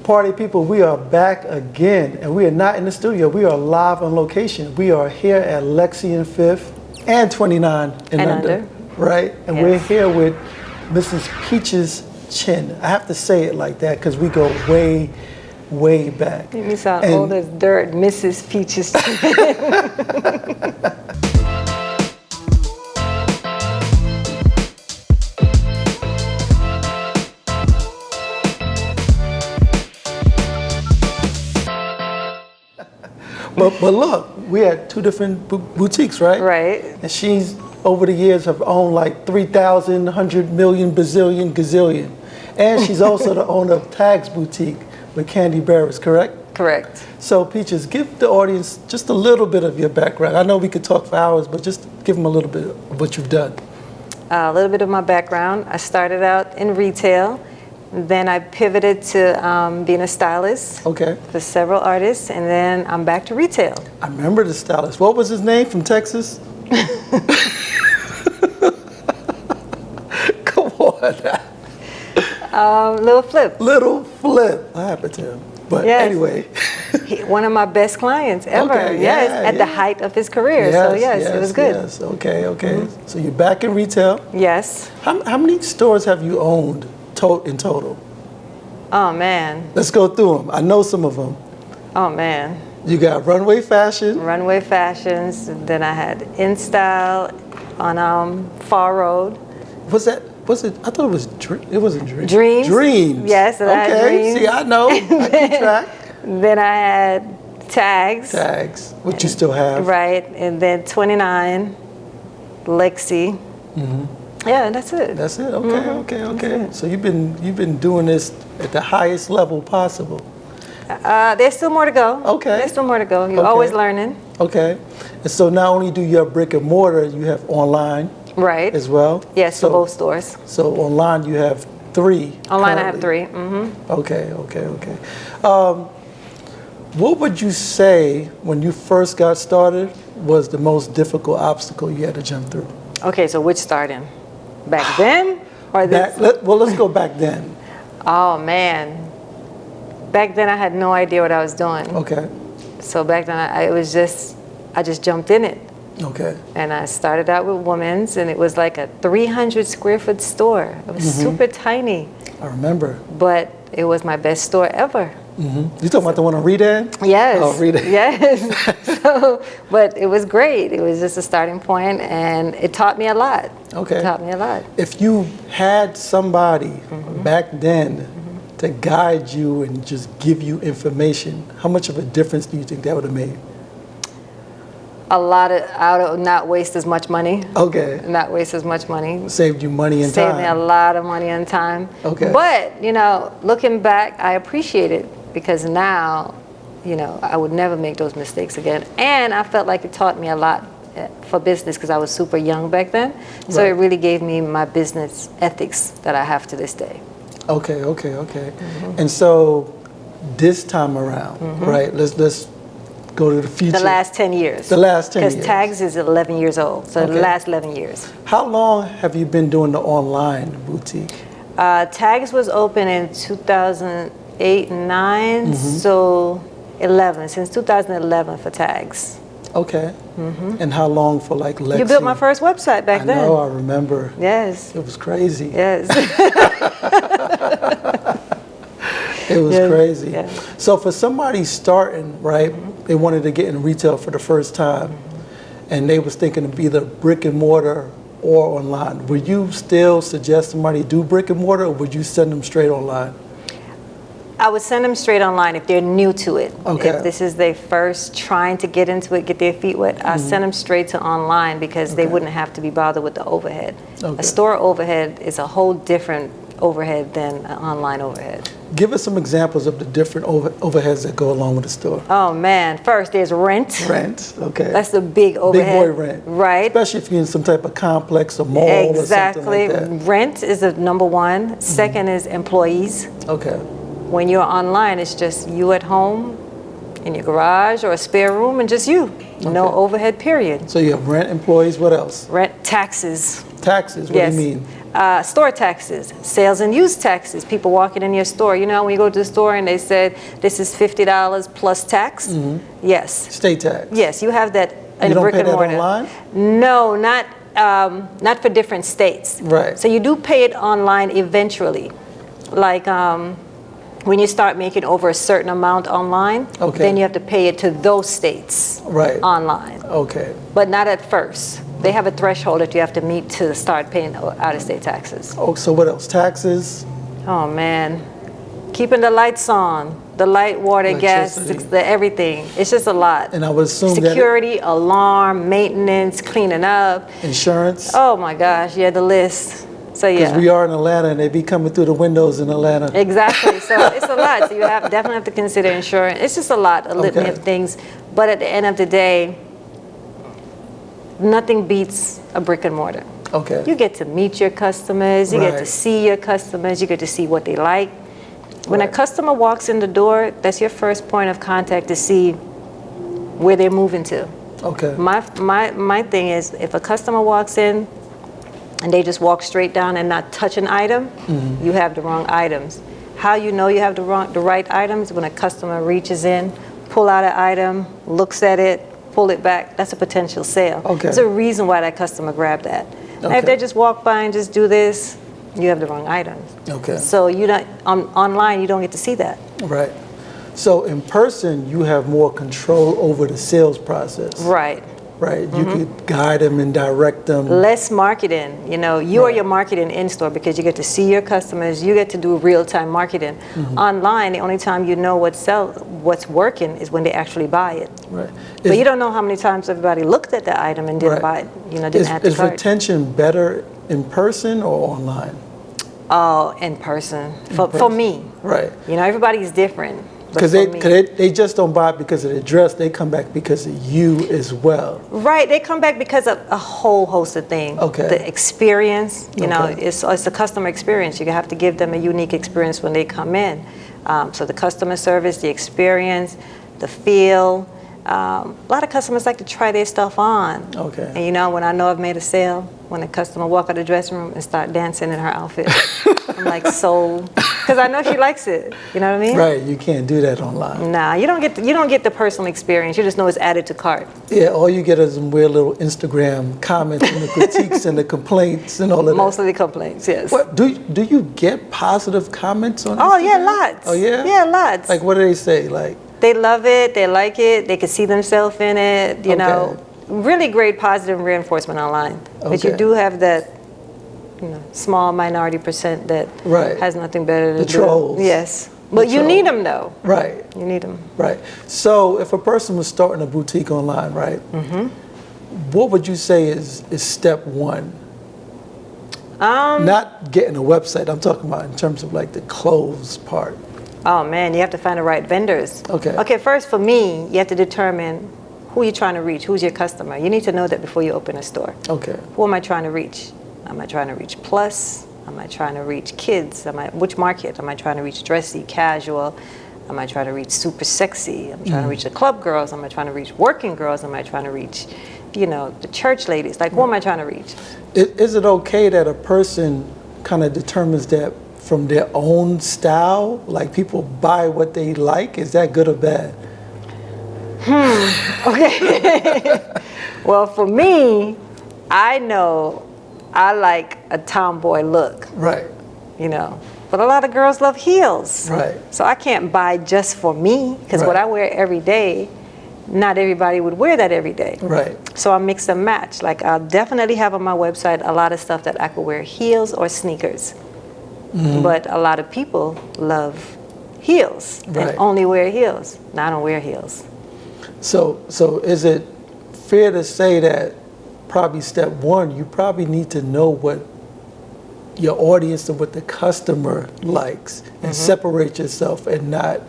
Party people, we are back again, and we are not in the studio. We are live on location. We are here at Lexi N Fifth and 29 and under, right? And we're here with Mrs. Peaches Chin. I have to say it like that because we go way, way back. Make me sound old as dirt, Mrs. Peaches Chin. But look, we had two different boutiques, right? Right. And she's, over the years, have owned like 3,000, 100 million, bazillion, gazillion. And she's also the owner of Tags Boutique with Kandi Burruss, correct? Correct. So Peaches, give the audience just a little bit of your background. I know we could talk for hours, but just give them a little bit of what you've done. A little bit of my background. I started out in retail. Then I pivoted to being a stylist for several artists, and then I'm back to retail. I remember the stylist. What was his name from Texas? Come on. Little Flip. Little Flip. What happened to him? But anyway. One of my best clients ever. At the height of his career. So it was good. Yes, okay. So you're back in retail. Yes. How many stores have you owned in total? Oh man. Let's go through them. I know some of them. Oh man. You got Runway Fashion. Runway Fashions. Then I had InStyle on Far Road. Was it? I thought it was. It wasn't Dreams. Dreams. Dreams. Yes. I had Dreams. See, I know. I keep track. Then I had Tags. Tags, which you still have. Right, and then 29, Lexi. Mm-hmm. Yeah, that's it. That's it. Okay. So you've been doing this at the highest level possible. There's still more to go. Okay. There's still more to go. You're always learning. Okay. And so not only do you have brick and mortar, you have online. Right. As well. Yes, for both stores. So online you have 3. Online I have 3. Mm-hmm. Okay. What would you say when you first got started was the most difficult obstacle you had to jump through? Okay, so which starting? Back then or this? Let's go back then. Oh man. Back then I had no idea what I was doing. Okay. So back then I just jumped in it. Okay. And I started out with women's, and it was like a 300 square foot store. It was super tiny. I remember. But it was my best store ever. You talking about the one on Redan? Yes. Oh, Redan. Yes. But it was great. It was just a starting point, and it taught me a lot. Okay. It taught me a lot. If you had somebody back then to guide you and just give you information, how much of a difference do you think that would have made? Not waste as much money. Okay. Not waste as much money. Saved you money and time. Saved me a lot of money and time. Okay. But, looking back, I appreciate it because now, I would never make those mistakes again. And I felt like it taught me a lot for business because I was super young back then. So it really gave me my business ethics that I have to this day. Okay. And so this time around, right, let's go to the future. The last 10 years. The last 10 years. Because Tags is 11 years old, so the last 11 years. How long have you been doing the online boutique? Tags was open in 2008 and 9, so 11, since 2011 for Tags. Okay. And how long for like Lexi? You built my first website back then. I know, I remember. Yes. It was crazy. Yes. It was crazy. Yeah. So for somebody starting, right, they wanted to get in retail for the first time, and they was thinking of either brick and mortar or online. Would you still suggest somebody do brick and mortar, or would you send them straight online? I would send them straight online if they're new to it. Okay. If this is their first trying to get into it, get their feet wet, I send them straight to online because they wouldn't have to be bothered with the overhead. Okay. A store overhead is a whole different overhead than an online overhead. Give us some examples of the different overheads that go along with the store. Oh man, first there's rent. Rent, okay. That's the big overhead. Big boy rent. Right. Especially if you're in some type of complex or mall or something like that. Rent is the number one. Second is employees. Okay. When you're online, it's just you at home, in your garage or a spare room, and just you. No overhead, period. So you have rent, employees, what else? Rent, taxes. Taxes, what do you mean? Store taxes, sales and use taxes, people walking in your store. You know, when you go to the store and they said, this is $50 plus tax? Yes. State tax? Yes, you have that in you don't brick pay and that mortar. online? No, not for different states. Right. So you do pay it online eventually. Like when you start making over a certain amount online, then you have to pay it to those states online. Okay. But not at first. They have a threshold that you have to meet to start paying out-of-state taxes. Oh, so what else? Taxes? Oh, man. Keeping the lights on, the light, water, gas, the everything. It's just a lot. And I would assume security, alarm, maintenance, cleaning up. Insurance? Oh, my gosh. Yeah, the list. So, yeah. Because we are in Atlanta and they be coming through the windows in Atlanta. Exactly. So it's a lot. So you definitely have to consider insurance. It's just a lot, a litany of things. But at the end of the day, nothing beats a brick and mortar. Okay. You get to meet your customers. You get to see your customers. You get to see what they like. When a customer walks in the door, that's your first point of contact to see where they're moving to. Okay. My thing is, if a customer walks in and they just walk straight down and not touch an item, you have the wrong items. How you know you have the right items? When a customer reaches in, pull out an item, looks at it, pull it back, that's a potential sale. Okay. There's a reason why that customer grabbed that. Okay. And if they just walk by and just do this, you have the wrong items. Okay. So you don't online, you don't get to see that. Right. So in person, you have more control over the sales process. Right. Right. You could guide them and direct them. Less marketing. You know, you are your marketing in store because you get to see your customers. You get to do real-time marketing. Online, the only time you know what's working is when they actually buy it. Right. But you don't know how many times everybody looked at the item and didn't buy it. You know, didn't add to cart. Is retention better in person or online? Oh, in person. For me. Right. You know, everybody's different. Because they just don't buy it because of the dress. They come back because of you as well. Right. They come back because of a whole host of things. Okay. The experience, you know, it's the customer experience. You have to give them a unique experience when they come in. So the customer service, the experience, the feel. A lot of customers like to try their stuff on. Okay. And you know, when I know I've made a sale, when a customer walk out of the dressing room and start dancing in her outfit, I'm like, so, because I know she likes it. You know what I mean? Right. You can't do that online. Nah, you don't get the personal experience. You just know it's added to cart. Yeah. All you get is some weird little Instagram comments and the critiques and the complaints and all of that. Mostly the complaints, yes. What do you get positive comments on Instagram? Oh yeah, lots. Oh yeah. Yeah, lots. Like what do they say? Like. They love it, they like it, they can see themselves in it, you know. Really great positive reinforcement online. But you do have that, you know, small minority percent that has nothing better to do. The trolls. Yes. But you need them though. Right. You need them. Right. So if a person was starting a boutique online, right, what would you say is step one? Not getting a website, I'm talking about in terms of like the clothes part. Oh man, you have to find the right vendors. Okay. Okay, first for me, you have to determine who you're trying to reach, who's your customer. You need to know that before you open a store. Okay. Who am I trying to reach? Am I trying to reach plus? Am I trying to reach kids? Which market? Am I trying to reach dressy, casual? Am I trying to reach super sexy? Am I trying to reach the club girls? Am I trying to reach working girls? Am I trying to reach, you know, the church ladies? Like, who am I trying to reach? Is it okay that a person kind of determines that from their own style, like people buy what they like? Is that good or bad? Okay. Well, for me, I know I like a tomboy look. Right. You know, but a lot of girls love heels. Right. So I can't buy just for me because what I wear every day, not everybody would wear that every day. Right. So I mix and match. Like I'll definitely have on my website a lot of stuff that I could wear heels or sneakers. But a lot of people love heels and only wear heels. Now I don't wear heels. So is it fair to say that probably step one, you probably need to know what your audience and what the customer likes and separate yourself and not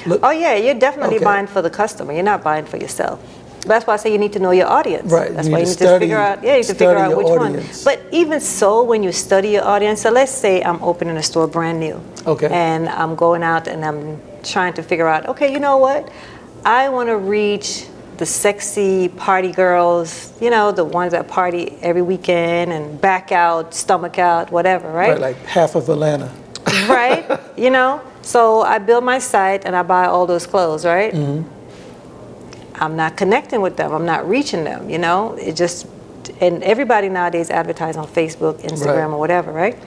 look. Oh yeah, you're definitely buying for the customer. You're not buying for yourself. That's why I say you need to know your audience. Right. That's why you need to figure out. Yeah, you need to figure out which one. But even so, when you study your audience, so let's say I'm opening a store brand new. Okay. And I'm going out and I'm trying to figure out. Okay, you know what? I want to reach the sexy party girls, you know, the ones that party every weekend and back out, stomach out, whatever, right? Right, like half of Atlanta. Right, you know? So I build my site and I buy all those clothes, right? I'm not connecting with them. I'm not reaching them, you know? It just, and everybody nowadays advertise on Facebook, Instagram, or whatever, right?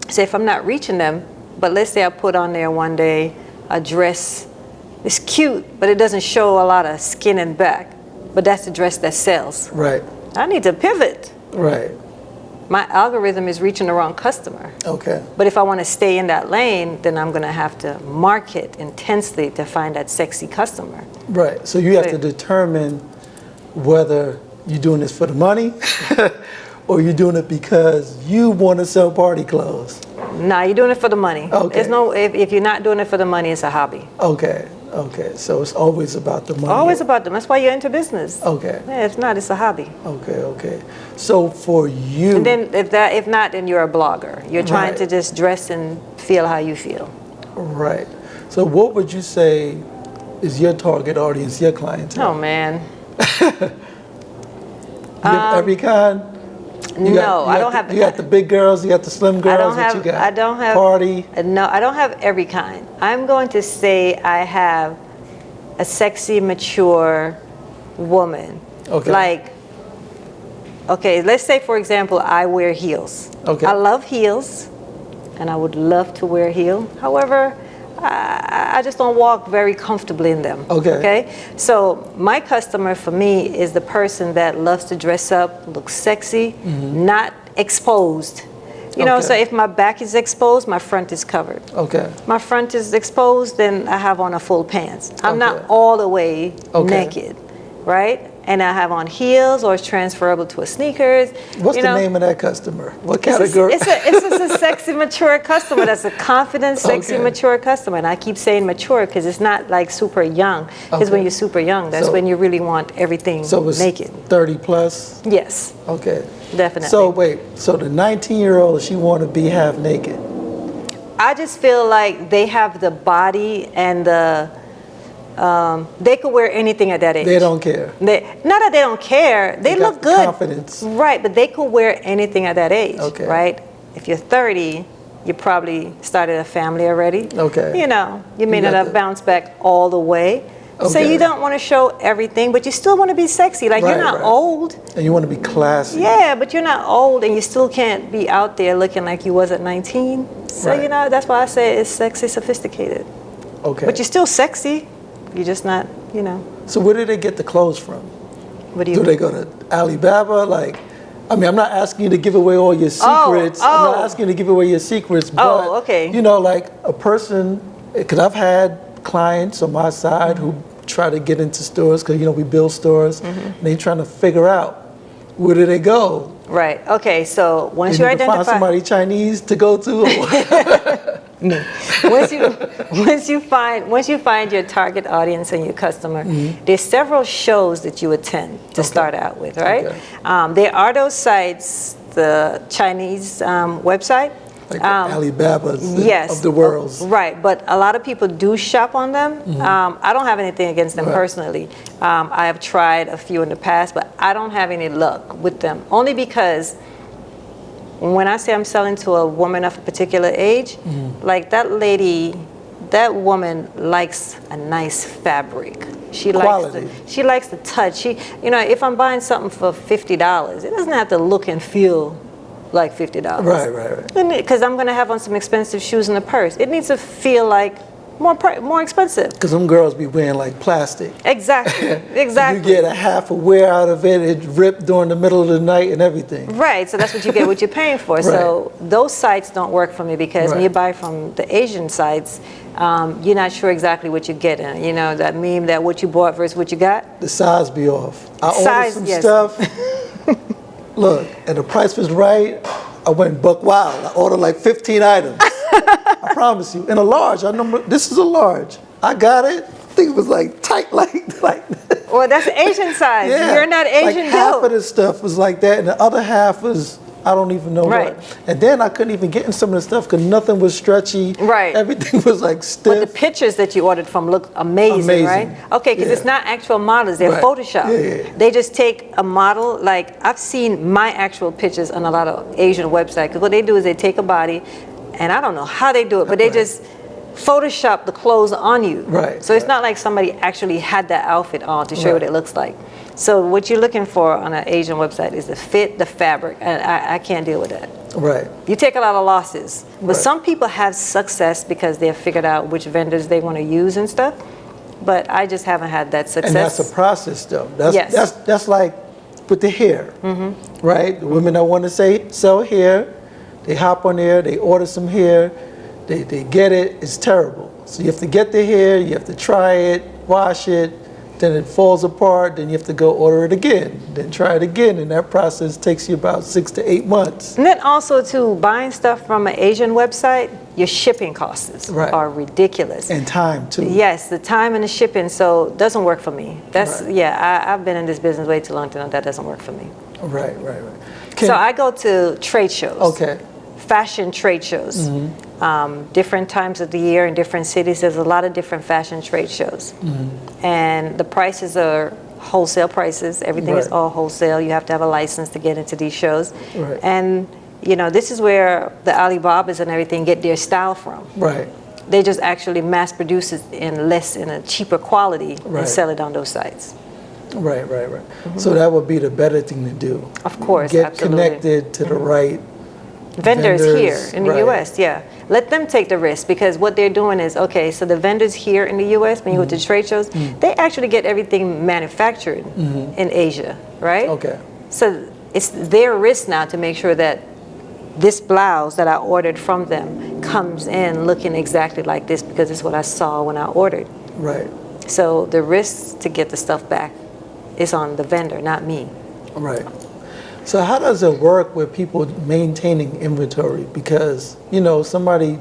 So if I'm not reaching them, but let's say I put on there one day a dress, it's cute, but it doesn't show a lot of skin and back, but that's the dress that sells. Right. I need to pivot. Right. My algorithm is reaching the wrong customer. Okay. But if I want to stay in that lane, then I'm going to have to market intensely to find that sexy customer. Right. So you have to determine whether you're doing this for the money or you're doing it because you want to sell party clothes. Nah, you're doing it for the money. Okay. There's no, if you're not doing it for the money, it's a hobby. Okay. Okay. So it's always about the money. Always about them. That's why you're into business. Okay. Yeah, if not, it's a hobby. Okay. Okay. So for you. And then if not, then you're a blogger. You're trying to just dress and feel how you feel. Right. So what would you say is your target audience, your clientele? Oh man. You have every kind? I don't have. You got the big girls, you got the slim girls. What you got? I don't have party. No, I don't have every kind. I'm going to say I have a sexy, mature woman. Okay. Like, okay, let's say for example, I wear heels. Okay. I love heels, and I would love to wear a heel. However, I just don't walk very comfortably in them. Okay. Okay. So my customer for me is the person that loves to dress up, look sexy, not exposed. You know, so if my back is exposed, my front is covered. Okay. My front is exposed, then I have on a full pants. I'm not all the way naked, right? And I have on heels, or it's transferable to a sneakers. What's the name of that customer? What category? It's a sexy, mature customer. That's a confident, sexy, mature customer. And I keep saying mature because it's not like super young. Because when you're super young, that's when you really want everything naked. 30 plus? Yes. Okay. Definitely. So wait, so the 19-year-old, she want to be half naked? I just feel like they have the body and the, they could wear anything at that age. They don't care. Not that they don't care. They look good. Confidence. Right, but they could wear anything at that age. Okay. Right? If you're 30, you probably started a family already. Okay. You know, you may not have bounced back all the way. So you don't want to show everything, but you still want to be sexy. Like you're not old. And you want to be classy. Yeah, but you're not old, and you still can't be out there looking like you was at 19. So you know, that's why I say it's sexy, sophisticated. Okay. But you're still sexy. You're just not, you know. So where do they get the clothes from? What do you mean? Do they go to Alibaba? Like, I mean, I'm not asking you to give away all your secrets. I'm not asking you to give away your secrets. But, you know, like a person, because I've had clients on my side who try to get into stores, because, you know, we build stores, and they're trying to figure out where do they go. Right. Okay. So once you identify, find somebody Chinese to go to. once you find your target audience and your customer, there's several shows that you attend to start out with, right? Okay. There are those sites, the Chinese website. Like the Alibabas of the world. Right, but a lot of people do shop on them. I don't have anything against them personally. I have tried a few in the past, but I don't have any luck with them. Only because when I say I'm selling to a woman of a particular age, like that lady, that woman likes a nice fabric. She likes the touch. You know, if I'm buying something for $50, it doesn't have to look and feel like $50. Right. Because I'm going to have on some expensive shoes in the purse. It needs to feel like more expensive. Because them girls be wearing like plastic. Exactly. Exactly. You get a half a wear out of it. It ripped during the middle of the night and everything. Right. So that's what you get, what you're paying for. So those sites don't work for me because when you buy from the Asian sites, you're not sure exactly what you're getting. You know, that meme that what you bought versus what you got. The size be off. I ordered some stuff. Look, and the price was right. I went buck wild. I ordered like 15 items. I promise you. In a large. I know this is a large. I got it. I think it was like tight, like. Well, that's Asian size. You're not Asian, like half of the stuff was like that, and the other half was I don't even know Right. what. And then I couldn't even get in some of the stuff because nothing was stretchy. Right. Everything was like stiff. But the pictures that you ordered from look amazing, right? Okay, because it's not actual models, they're Right. Photoshop. Yeah. They just take a model, like I've seen my actual pictures on a lot of Asian websites, because what they do is they take a body, and I don't know how they do it, but they just Photoshop the clothes on you. Right. So it's not like somebody actually had that outfit on to show you what it looks like. So what you're looking for on an Asian website is the fit, the fabric, and I can't deal with that. Right. You take a lot of losses. But some people have success because they've figured out which vendors they want to use and stuff. But I just haven't had that success. And that's a process, though. Yes. That's like with the hair, right? The women that want to sell hair, they hop on there, they order some hair, they get it, it's terrible. So you have to get the hair, you have to try it, wash it, then it falls apart, then you have to go order it again, then try it again, and that process takes you about 6 to 8 months. And then also, too, buying stuff from an Asian website, your shipping costs are ridiculous. And time, too. Yes, the time and the shipping, so it doesn't work for me. That's, I've been in this business way too long to know that doesn't work for me. Right. So I go to trade shows. Okay. Fashion trade shows. Different times of the year in different cities, there's a lot of different fashion trade shows. And the prices are wholesale prices. Everything is all wholesale. You have to have a license to get into these shows. Right. And, you know, this is where the Alibabas and everything get their style from. Right. They just actually mass produce it in a cheaper quality and sell it on those sites. Right. So that would be the better thing to do. Of course, Get absolutely. connected to the right vendors here in the right. U.S., let them take the risk, because what they're doing is, okay, so the vendors here in the U.S., when you go to trade shows, they actually get everything manufactured in Asia, right? Okay. So it's their risk now to make sure that this blouse that I ordered from them comes in looking exactly like this, because it's what I saw when I ordered. Right. So the risk to get the stuff back is on the vendor, not me. Right. So how does it work with people maintaining inventory? Because, you know, somebody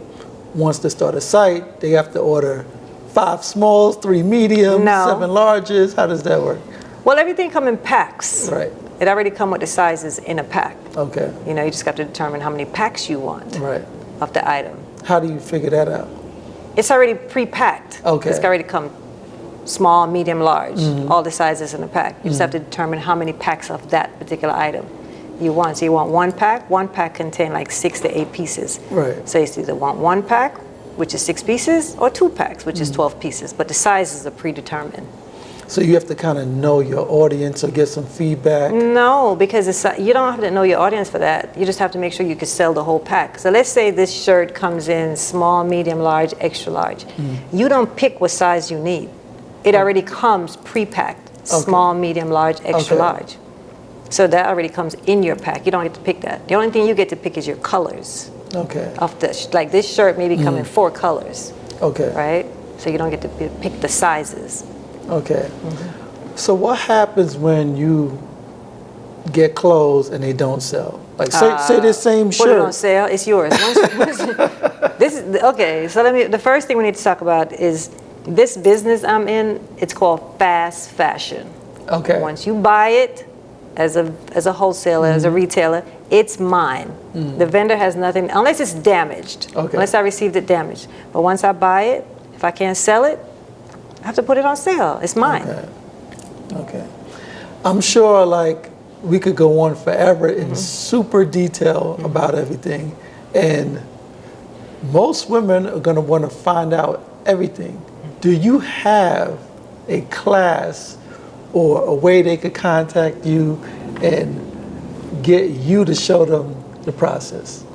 wants to start a site, they have to order 5 smalls, 3 mediums, 7 larges. How does that work? Well, everything comes in packs. Right. It already comes with the sizes in a pack. Okay. You know, you just got to determine how many packs you want of the item. How do you figure that out? It's already pre-packed. Okay. It's already come small, medium, large, all the sizes in a pack. You just have to determine how many packs of that particular item you want. So you want 1 pack. 1 pack contains like 6 to 8 pieces. Right. So you either want 1 pack, which is 6 pieces, or 2 packs, which is 12 pieces. But the sizes are predetermined. So you have to kind of know your audience or get some feedback? No, because you don't have to know your audience for that. You just have to make sure you can sell the whole pack. So let's say this shirt comes in small, medium, large, extra large. You don't pick what size you need. It already comes pre-packed, small, medium, large, extra large. So that already comes in your pack. You don't get to pick that. The only thing you get to pick is your colors. Okay. Of like this shirt maybe come in 4 colors. Okay. Right? So you don't get to pick the sizes. Okay. So what happens when you get clothes and they don't sell? Like say this same shirt. Put it on sale, it's yours. This is okay. So the first thing we need to talk about is this business I'm in. It's called fast fashion. Okay. Once you buy it as a wholesaler, as a retailer, it's mine. The vendor has nothing unless it's damaged. Okay. Unless I received it damaged. But once I buy it, if I can't sell it, I have to put it on sale. It's mine. Okay. I'm sure like we could go on forever in super detail about everything, and most women are going to want to find out everything. Do you have a class or a way they could contact you and get you to show them the process?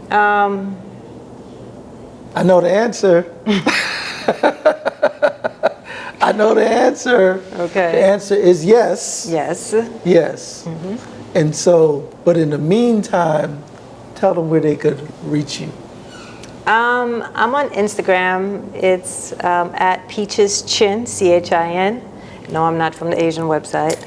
I know the answer. I know the answer. Okay. The answer is yes. Yes. Yes. And so, but in the meantime, tell them where they could reach you. I'm on Instagram. It's at Peaches Chin, CHIN. No, I'm not from the Asian website.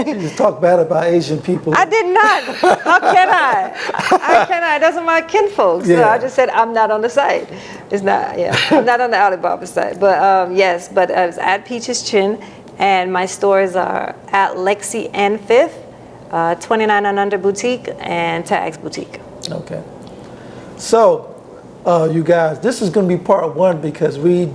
You just talk bad about Asian people. I did not. How can I? How can I? Those are my kinfolk. So I just said I'm not on the site. It's not. Yeah, I'm not on the Alibaba site. But yes, but it's at Peaches Chin, and my stores are at Lexi N Fifth, 29 and Under Boutique and Tags Boutique. Okay. So, you guys, this is going to be part one because we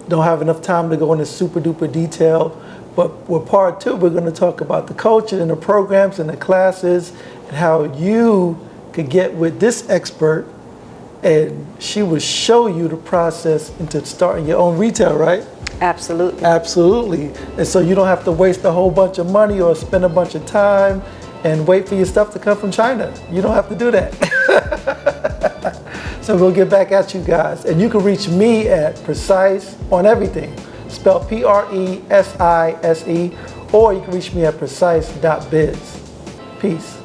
don't have enough time to go into super duper detail. But with part two, we're going to talk about the culture and the programs and the classes and how you could get with this expert and she will show you the process into starting your own retail, right? Absolutely. Absolutely. And so you don't have to waste a whole bunch of money or spend a bunch of time and wait for your stuff to come from China. You don't have to do that. So we'll get back at you guys. And you can reach me at Precise on everything, spelled P-R-E-S-I-S-E, or you can reach me at precise.biz. Peace.